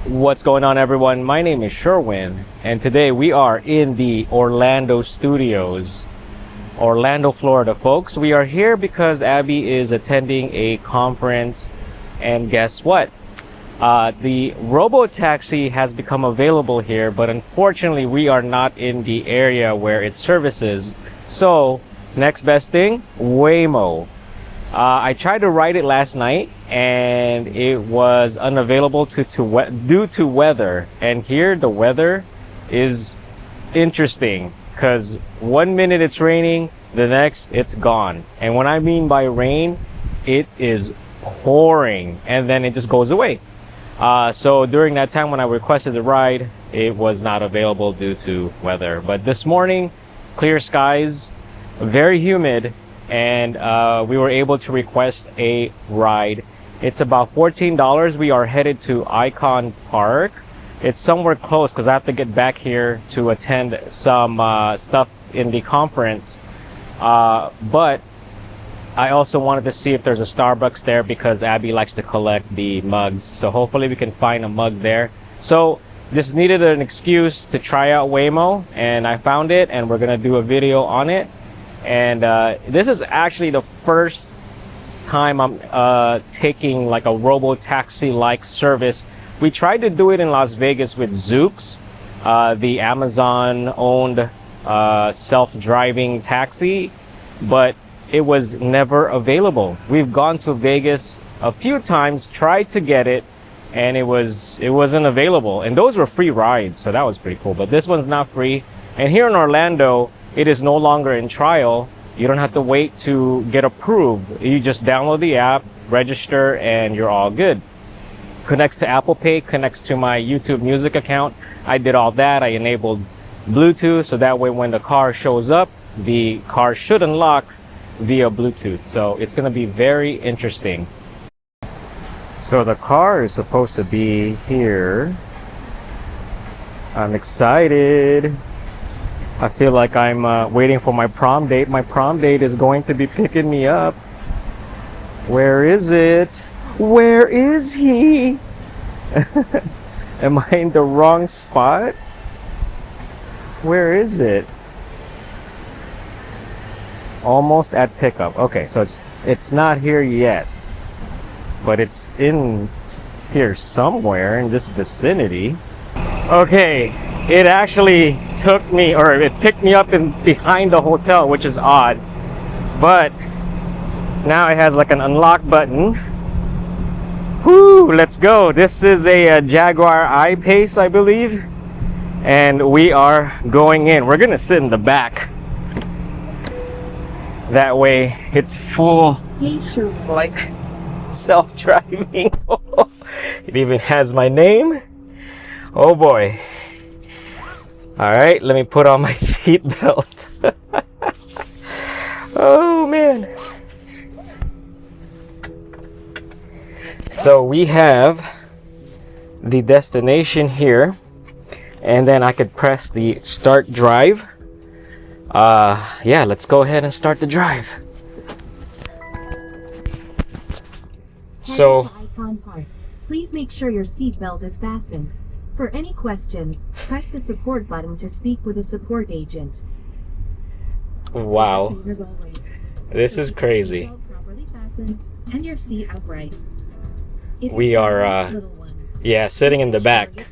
What's going on, everyone? My name is Sherwin, and today we are in the Orlando studios, Orlando, Florida, folks. We are here because Abby is attending a conference, and guess what? The Robotaxi has become available here, but unfortunately we are not in the area where it services. So next best thing, Waymo. I tried to ride it last night and it was unavailable due to weather. And here the weather is interesting because 1 minute it's raining, the next it's gone. And when I mean by rain, it is pouring and then it just goes away. So during that time when I requested the ride, it was not available due to weather. But this morning, clear skies, very humid, and we were able to request a ride. It's about $14. We are headed to Icon Park. It's somewhere close because I have to get back here to attend some stuff in the conference. But I also wanted to see if there's a Starbucks there because Abby likes to collect the mugs. So hopefully we can find a mug there. So just needed an excuse to try out Waymo, and I found it, and we're gonna do a video on it. And this is actually the first time I'm taking like a Robotaxi like service. We tried to do it in Las Vegas with Zoox, the Amazon owned self-driving taxi, but it was never available. We've gone to Vegas a few times, tried to get it, and it wasn't available. And those were free rides, so that was pretty cool. But this one's not free. And here in Orlando, it is no longer in trial. You don't have to wait to get approved. You just download the app, register, and you're all good. Connects to Apple Pay, connects to my YouTube Music account. I did all that. I enabled Bluetooth, so that way when the car shows up, the car should unlock via Bluetooth. So it's going to be very interesting. So the car is supposed to be here. I'm excited. I feel like I'm waiting for my prom date. My prom date is going to be picking me up. Where is it? Where is he? Am I in the wrong spot? Where is it? Almost at pickup. Okay, so it's not here yet, but it's in here somewhere in this vicinity. Okay, it actually took me, or it picked me up behind the hotel, which is odd, but now it has like an unlock button. Whoo, let's go. This is a Jaguar I-Pace, I believe, and we are going in. We're gonna sit in the back. That way it's full, like self-driving. It even has my name. Oh boy. All right, let me put on my seat belt. Oh man. So we have the destination here, and then I could press the start drive. Yeah, let's go ahead and start the drive. So please make sure your seat belt is fastened. For any questions, press the support button to speak with a support agent. Wow, As always, this is crazy. properly fastened and your seat upright. We are yeah, sitting in the back.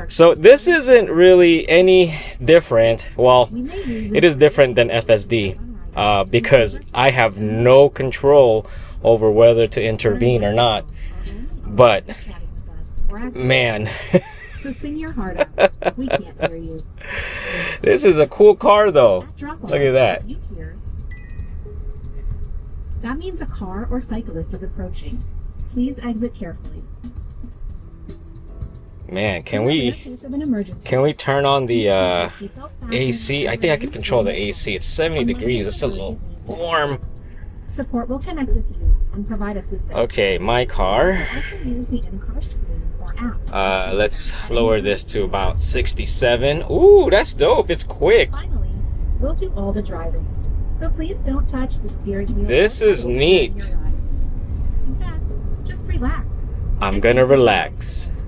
So this isn't really any different. Well, it is different than FSD because I have no control over whether to intervene or not. But man, so sing your heart out. We can't hear you. This is a cool car though. Look at that. That means a car or cyclist is approaching. Please exit carefully. Man, can we turn on the AC? I think I could control the AC. It's 70 degrees. It's a little warm. Support will connect with you and provide assistance. Okay, my car. Also use the in-car screen or app. Let's lower this to about 67. Ooh, that's dope. It's quick. Finally, we'll do all the driving. So please don't touch the steering wheel. This is neat. In fact, just relax. I'm gonna relax.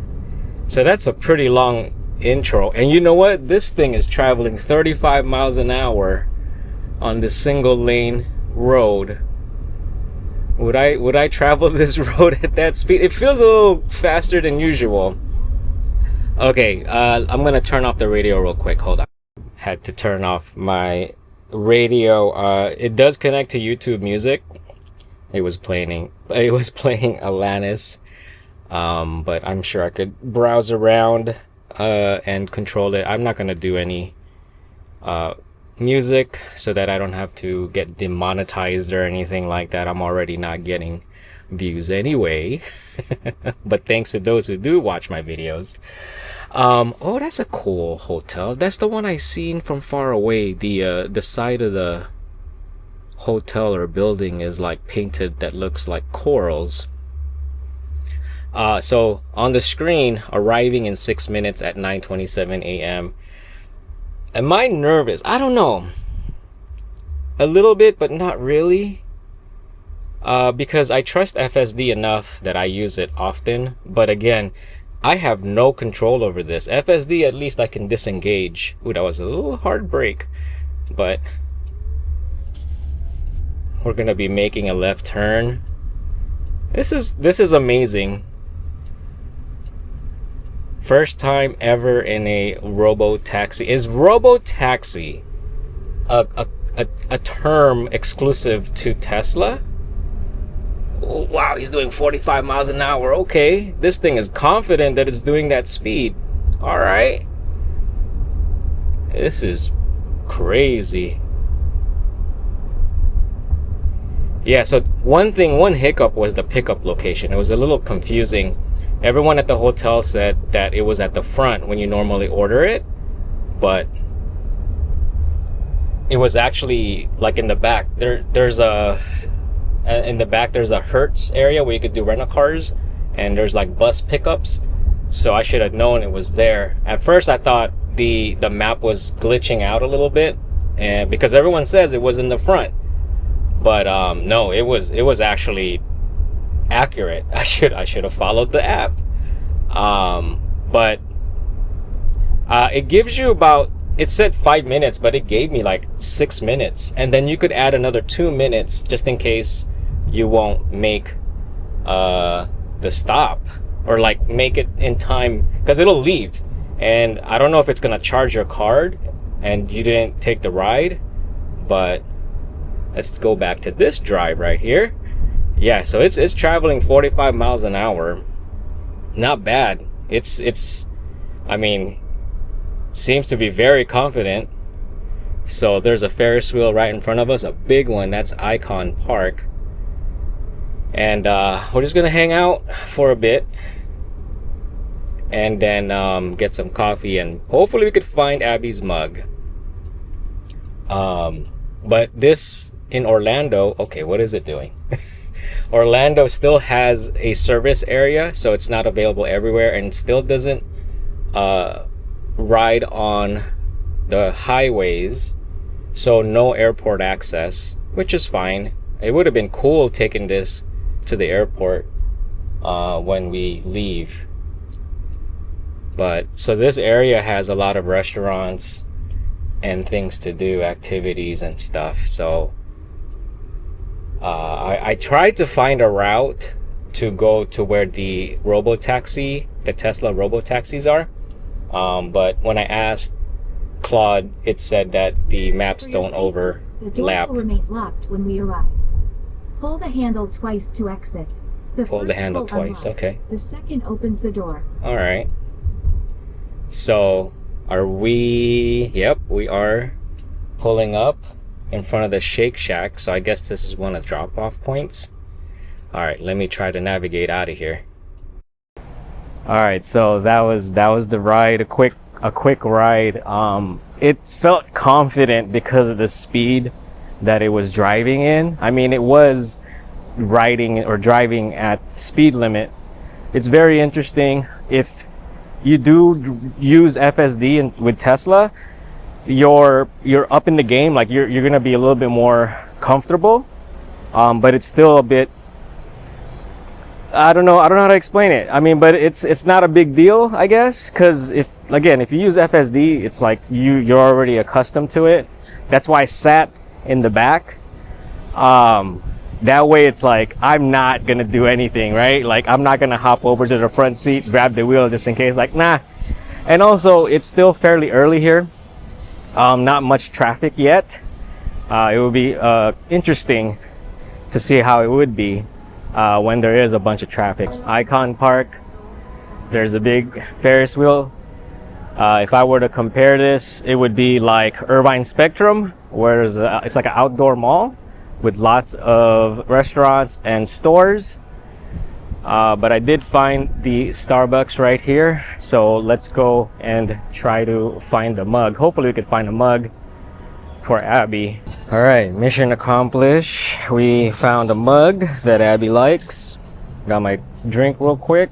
So that's a pretty long intro. And you know what? This thing is traveling 35 miles an hour on this single lane road. Would I travel this road at that speed? It feels a little faster than usual. Okay, I'm gonna turn off the radio real quick. Hold on. Had to turn off my radio. It does connect to YouTube Music. It was playing Alanis. But I'm sure I could browse around and control it. I'm not gonna do any music so that I don't have to get demonetized or anything like that. I'm already not getting views anyway. But thanks to those who do watch my videos. Oh, that's a cool hotel. That's the one I seen from far away. The side of the hotel or building is like painted that looks like corals. So on the screen, arriving in 6 minutes at 9:27 a.m. Am I nervous? I don't know. A little bit, but not really. Because I trust FSD enough that I use it often. But again, I have no control over this. FSD, at least I can disengage. Ooh, that was a little hard break. But we're gonna be making a left turn. This is amazing. First time ever in a Robotaxi. Is Robotaxi a term exclusive to Tesla? Oh, wow, he's doing 45 miles an hour. Okay, this thing is confident that it's doing that speed. All right. This is crazy. Yeah, so one hiccup was the pickup location. It was a little confusing. Everyone at the hotel said that it was at the front when you normally order it, but it was actually like in the back. There's a Hertz area where you could do rental cars, and there's like bus pickups. So I should have known it was there. At first I thought the map was glitching out a little bit, and because everyone says it was in the front. But no, it was actually accurate. I should have followed the app. But it gives you about, it said 5 minutes, but it gave me like 6 minutes, and then you could add another 2 minutes just in case you won't make the stop, or like make it in time, because it'll leave, and I don't know if it's gonna charge your card and you didn't take the ride. But let's go back to this drive right here. Yeah, so it's traveling 45 miles an hour. Not bad. It's I mean, seems to be very confident. So there's a Ferris wheel right in front of us, a big one. That's Icon Park. And we're just gonna hang out for a bit, and then get some coffee, and hopefully we could find Abby's mug. But this in Orlando, okay, what is it doing? Orlando still has a service area, so it's not available everywhere, and still doesn't ride on the highways, so no airport access, which is fine. It would have been cool taking this to the airport when we leave. But so this area has a lot of restaurants and things to do, activities and stuff. So I tried to find a route to go to where the Tesla Robotaxis are, but when I asked Claude, it said that the maps don't overlap. The doors will remain locked when we arrive. Pull the handle twice to exit. Pull the handle twice, okay. The second opens the door. All right. So are we? Yep, we are pulling up in front of the Shake Shack. So I guess this is one of the drop-off points. All right, let me try to navigate out of here. All right, so that was the ride. A quick ride. It felt confident because of the speed that it was driving in. I mean, it was riding or driving at speed limit. It's very interesting. If you do use FSD with Tesla, you're up in the game. Like you're gonna be a little bit more comfortable, but it's still a bit I don't know how to explain it. I mean, but it's not a big deal, I guess, because if you use FSD, it's like you're already accustomed to it. That's why I sat in the back. That way it's like I'm not gonna do anything, right? Like I'm not gonna hop over to the front seat, grab the wheel just in case. Like nah. And also it's still fairly early here. Not much traffic yet. It would be interesting to see how it would be when there is a bunch of traffic. Icon Park, there's a big Ferris wheel. If I were to compare this, it would be like Irvine Spectrum, where it's like an outdoor mall with lots of restaurants and stores. But I did find the Starbucks right here, so let's go and try to find a mug. Hopefully we could find a mug for Abby. All right, mission accomplished. We found a mug that Abby likes. Got my drink real quick.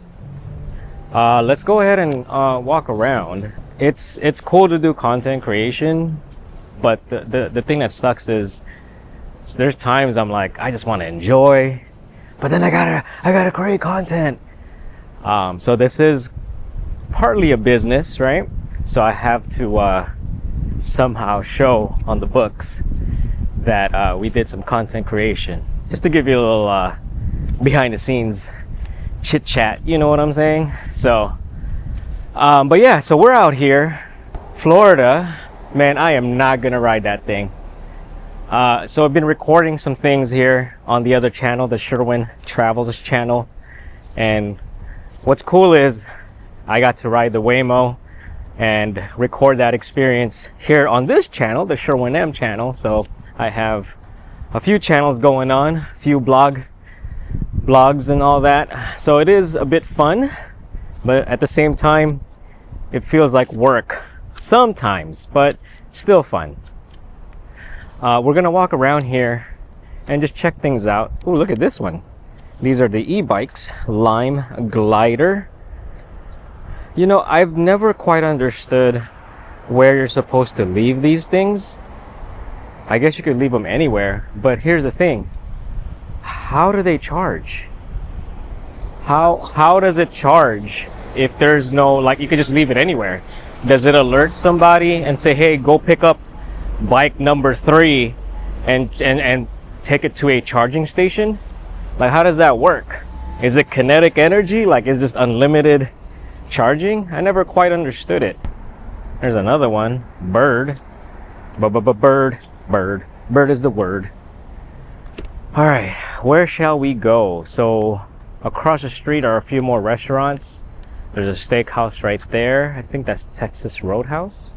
Let's go ahead and walk around. It's cool to do content creation, but the thing that sucks is there's times I'm like, I just want to enjoy, but then I gotta create content. So this is partly a business, right? So I have to somehow show on the books that we did some content creation, just to give you a little behind the scenes chit chat, you know what I'm saying? So but yeah, so we're out here, Florida. Man, I am not gonna ride that thing. So I've been recording some things here on the other channel, the Sherwin Travels channel, and what's cool is I got to ride the Waymo and record that experience here on this channel, the Sherwin M channel. So I have a few channels going on, a few blogs and all that. So it is a bit fun, but at the same time, it feels like work sometimes, but still fun. We're gonna walk around here and just check things out. Oh, look at this one. These are the e-bikes, Lime Glider. You know, I've never quite understood where you're supposed to leave these things. I guess you could leave them anywhere, but here's the thing. How do they charge? How does it charge if there's no, like, you could just leave it anywhere? Does it alert somebody and say, hey, go pick up bike number 3 and take it to a charging station? Like, how does that work? Is it kinetic energy? Like, is this unlimited charging? I never quite understood it. There's another one. Bird. Bird is the word. All right, where shall we go? So across the street are a few more restaurants. There's a steakhouse right there. I think that's Texas Roadhouse.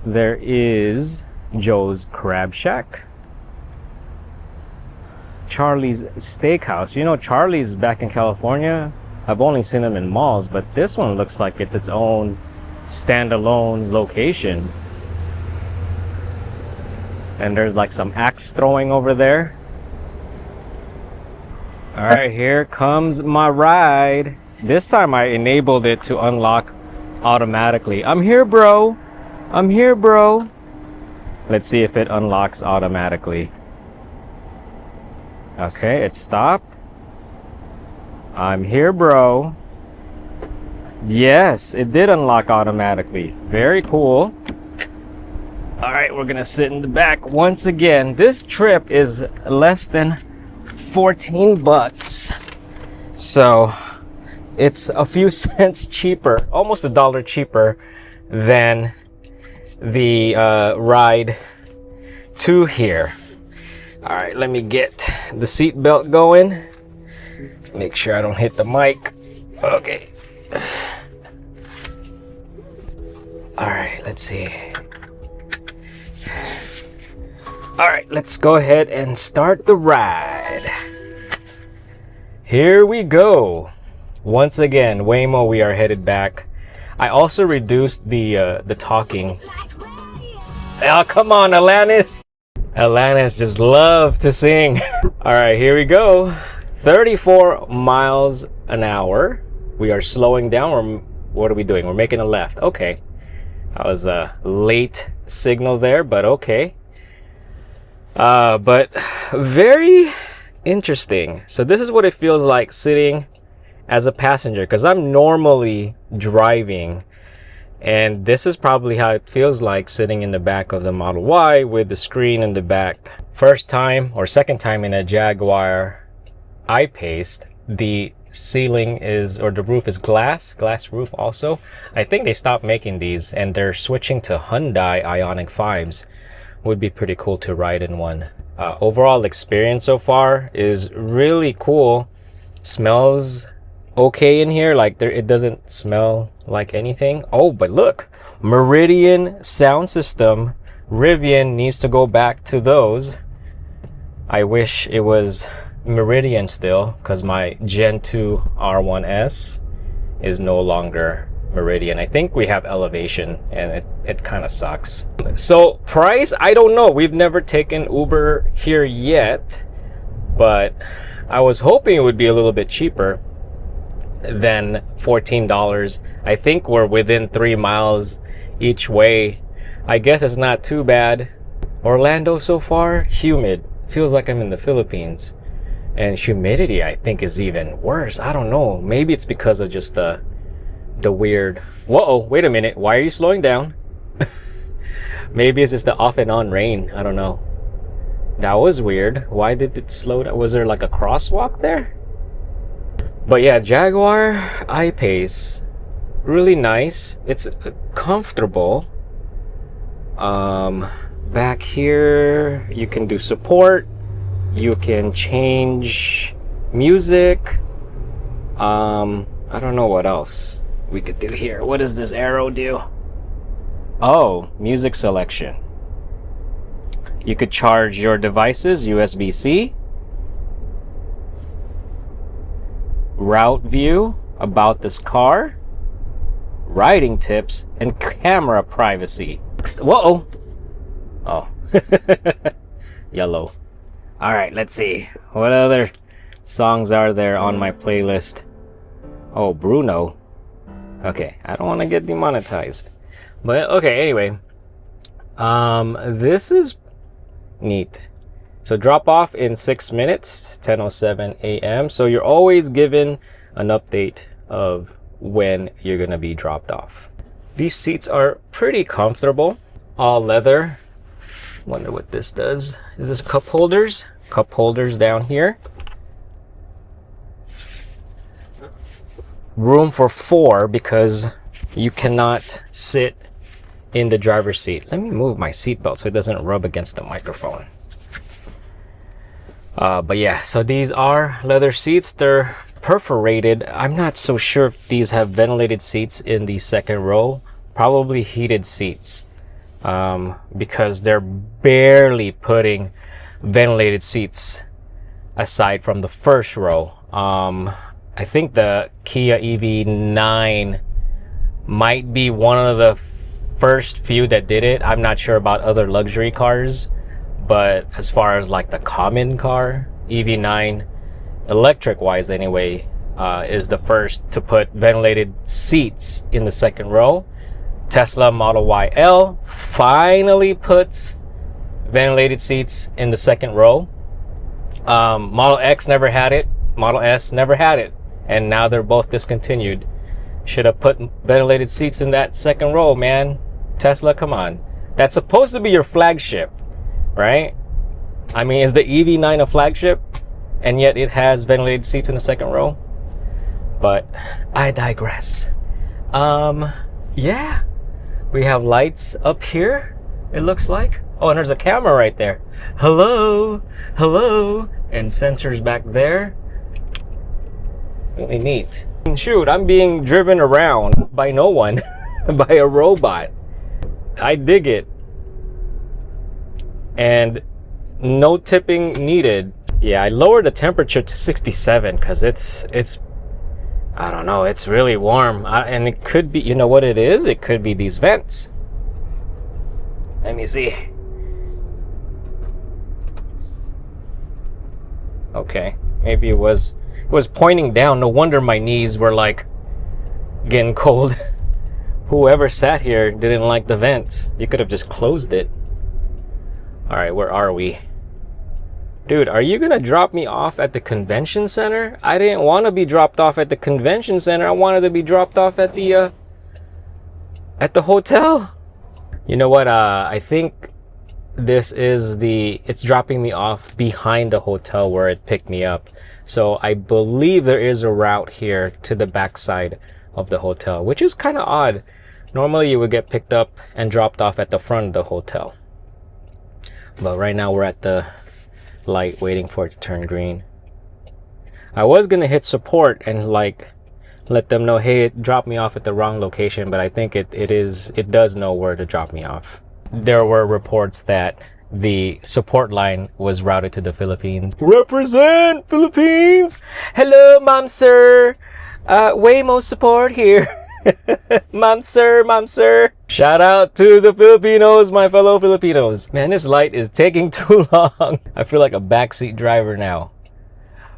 There is Joe's Crab Shack. Charlie's Steakhouse. You know, Charlie's back in California. I've only seen them in malls, but this one looks like it's its own standalone location. And there's like some axe throwing over there. All right, here comes my ride. This time I enabled it to unlock automatically. I'm here, bro. I'm here, bro. Let's see if it unlocks automatically. Okay, it stopped. I'm here, bro. Yes, it did unlock automatically. Very cool. All right, we're gonna sit in the back once again. This trip is less than 14 bucks. So it's a few cents cheaper, almost $1 cheaper than the ride to here. All right, let me get the seat belt going. Make sure I don't hit the mic. Okay. All right, let's see. All right, let's go ahead and start the ride. Here we go. Once again, Waymo, we are headed back. I also reduced the talking. Oh, come on, Alanis. Alanis just love to sing. All right, here we go. 34 miles an hour. We are slowing down. What are we doing? We're making a left. Okay. That was a late signal there, but okay. But very Interesting. So this is what it feels like sitting as a passenger, because I'm normally driving, and this is probably how it feels like sitting in the back of the Model Y with the screen in the back. First time or second time in a Jaguar I-Pace, the ceiling is, or the roof is glass roof also. I think they stopped making these and they're switching to Hyundai Ioniq 5s. Would be pretty cool to ride in one. Overall experience so far is really cool. Smells okay in here, like it doesn't smell like anything. Oh, but look, Meridian sound system. Rivian needs to go back to those. I wish it was Meridian still, because my Gen 2 R1S is no longer Meridian. I think we have Elevation, and it kind of sucks. So price, I don't know. We've never taken Uber here yet, but I was hoping it would be a little bit cheaper than $14. I think we're within 3 miles each way. I guess it's not too bad. Orlando so far, humid. Feels like I'm in the Philippines. And humidity, I think, is even worse. I don't know. Maybe it's because of just the weird... Whoa, wait a minute. Why are you slowing down? Maybe it's just the off and on rain. I don't know. That was weird. Why did it slow down? Was there like a crosswalk there? But yeah, Jaguar I-Pace, really nice. It's comfortable. Back here, you can do support. You can change music. I don't know what else we could do here. What does this arrow do? Oh, music selection. You could charge your devices, USB-C. Route view, about this car, riding tips, and camera privacy. Whoa! Oh. Yellow. Alright, let's see. What other songs are there on my playlist? Oh, Bruno. Okay, I don't want to get demonetized. But, okay, anyway. This is neat. So drop off in 6 minutes, 10:07 a.m. So you're always given an update of when you're gonna be dropped off. These seats are pretty comfortable, all leather. Wonder what this does. Is this cup holders? Cup holders down here. Room for 4 because you cannot sit in the driver's seat. Let me move my seatbelt so it doesn't rub against the microphone. But yeah, so these are leather seats. They're perforated. I'm not so sure if these have ventilated seats in the second row. Probably heated seats, because they're barely putting ventilated seats aside from the first row. I think the Kia EV9 might be one of the first few that did it. I'm not sure about other luxury cars, but as far as like the common car, EV9, electric wise anyway, is the first to put ventilated seats in the second row. Tesla Model YL finally puts ventilated seats in the second row. Model X never had it. Model S never had it. And now they're both discontinued. Should have put ventilated seats in that second row, man. Tesla, come on. That's supposed to be your flagship, right? I mean, is the EV9 a flagship? And yet it has ventilated seats in the second row? But I digress. Yeah. We have lights up here, it looks like. Oh, and there's a camera right there. Hello, hello. And sensors back there. Really neat. Shoot, I'm being driven around by no one, by a robot. I dig it. And no tipping needed. Yeah, I lowered the temperature to 67 because it's I don't know, it's really warm. And it could be, you know what it is? It could be these vents. Let me see. Okay, maybe it was pointing down. No wonder my knees were like getting cold. Whoever sat here didn't like the vents. You could have just closed it. All right, where are we? Dude, are you gonna drop me off at the convention center? I didn't want to be dropped off at the convention center. I wanted to be dropped off at the hotel. You know what? I think this is it's dropping me off behind the hotel where it picked me up. So I believe there is a route here to the backside of the hotel, which is kind of odd. Normally you would get picked up and dropped off at the front of the hotel. But right now we're at the light waiting for it to turn green. I was gonna hit support and like let them know, hey, it dropped me off at the wrong location, but I think it does know where to drop me off. There were reports that the support line was routed to the Philippines. Represent Philippines! Hello, ma'am, sir. Waymo support here. Ma'am, sir. Shout out to the Filipinos, my fellow Filipinos. Man, this light is taking too long. I feel like a backseat driver now.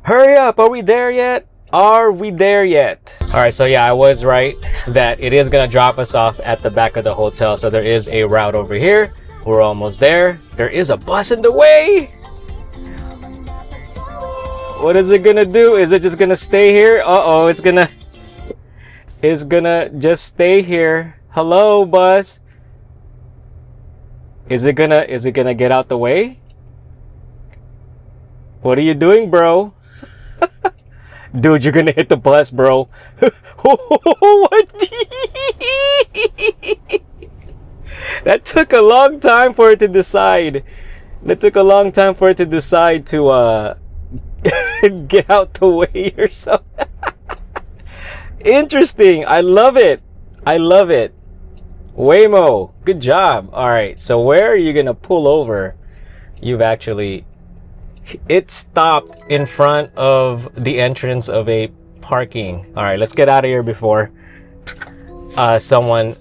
Hurry up, are we there yet? Are we there yet? All right, so yeah, I was right that it is gonna drop us off at the back of the hotel. So there is a route over here. We're almost there. There is a bus in the way. What is it gonna do? Is it just gonna stay here? Uh-oh, it's gonna just stay here. Hello, bus. Is it gonna get out the way? What are you doing, bro? Dude, you're gonna hit the bus, bro. What? That took a long time for it to decide. That took a long time for it to decide to get out the way or something. Interesting. I love it. I love it. Waymo, good job. All right, so where are you gonna pull over? It stopped in front of the entrance of a parking. All right, let's get out of here before someone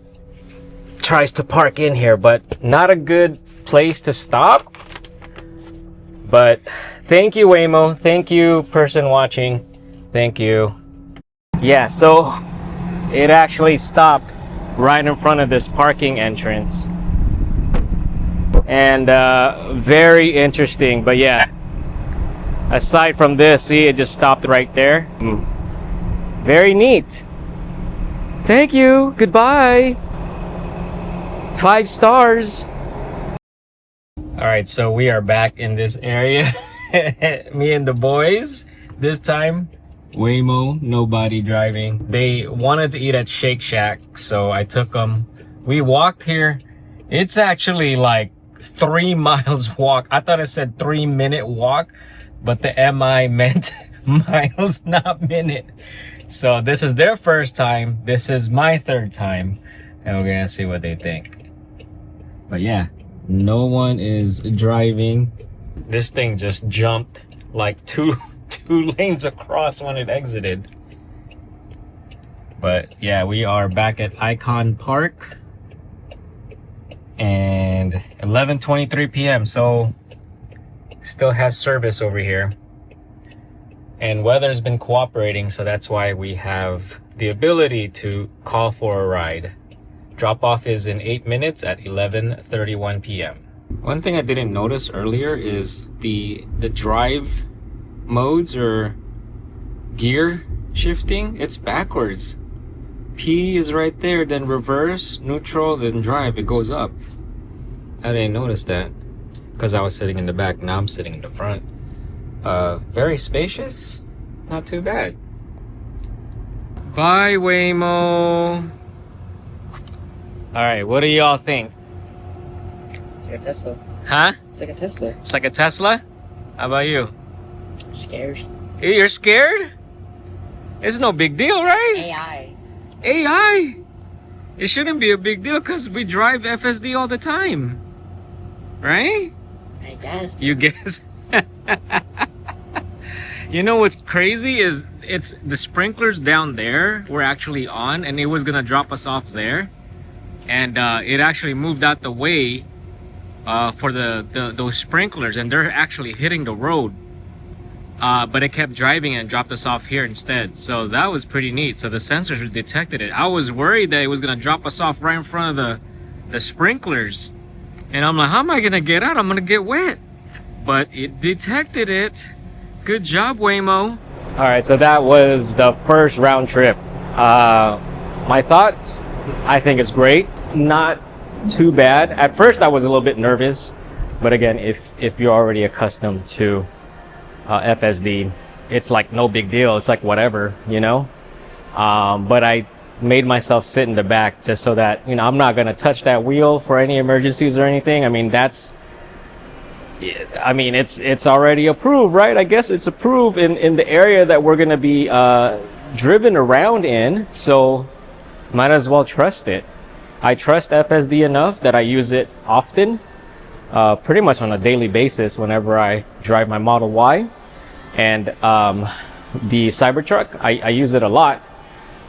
tries to park in here, but not a good place to stop. But thank you, Waymo. Thank you, person watching. Thank you. Yeah, so it actually stopped right in front of this parking entrance. And very interesting. But yeah, aside from this, see, it just stopped right there. Very neat. Thank you. Goodbye. 5 stars. All right, so we are back in this area. Me and the boys. This time, Waymo, nobody driving. They wanted to eat at Shake Shack, so I took them. We walked here. It's actually like 3 miles walk. I thought it said 3-minute walk, but the MI meant miles, not minute. So this is their first time. This is my 3rd time, and we're gonna see what they think. But yeah, no one is driving. This thing just jumped like two lanes across when it exited. But yeah, we are back at Icon Park and 11:23 p.m. so still has service over here, and weather's been cooperating, so that's why we have the ability to call for a ride. Drop off is in 8 minutes at 11:31 p.m. One thing I didn't notice earlier is the drive modes or gear shifting. It's backwards. P is right there, then reverse, neutral, then drive. It goes up. I didn't notice that because I was sitting in the back. Now I'm sitting in the front. Very spacious. Not too bad. Bye, Waymo. All right, what do y'all think? It's like a Tesla. Huh? It's like a Tesla. It's like a Tesla? How about you? Scared. You're scared? It's no big deal, right? AI. AI? It shouldn't be a big deal because we drive FSD all the time. Right? I guess. You guess? You know what's crazy is it's the sprinklers down there were actually on, and it was gonna drop us off there. And it actually moved out the way for those sprinklers, and they're actually hitting the road. But it kept driving and dropped us off here instead. So that was pretty neat. So the sensors detected it. I was worried that it was gonna drop us off right in front of the sprinklers. And I'm like, how am I gonna get out? I'm gonna get wet. but it detected it. Good job, Waymo. All right, so that was the first round trip. My thoughts, I think it's great. Not too bad. At first, I was a little bit nervous, but again, if you're already accustomed to FSD, it's like no big deal. It's like whatever, you know. But I made myself sit in the back just so that, you know, I'm not gonna touch that wheel for any emergencies or anything. I mean, it's already approved, right? I guess it's approved in the area that we're gonna be driven around in, so might as well trust it. I trust FSD enough that I use it often, pretty much on a daily basis whenever I drive my Model Y. And the Cybertruck, I use it a lot.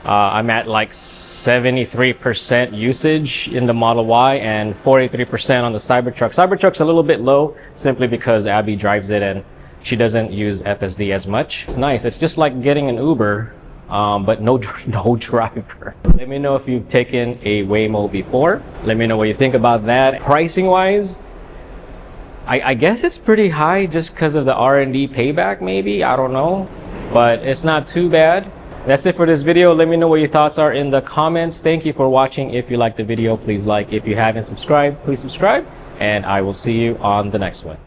I'm at like 73% usage in the Model Y and 43% on the Cybertruck. Cybertruck's a little bit low simply because Abby drives it and she doesn't use FSD as much. It's nice. It's just like getting an Uber, but no driver. Let me know if you've taken a Waymo before. Let me know what you think about that. Pricing wise, I guess it's pretty high just because of the R&D payback, maybe. I don't know, but it's not too bad. That's it for this video. Let me know what your thoughts are in the comments. Thank you for watching. If you liked the video, please like. If you haven't subscribed, please subscribe. And I will see you on the next one.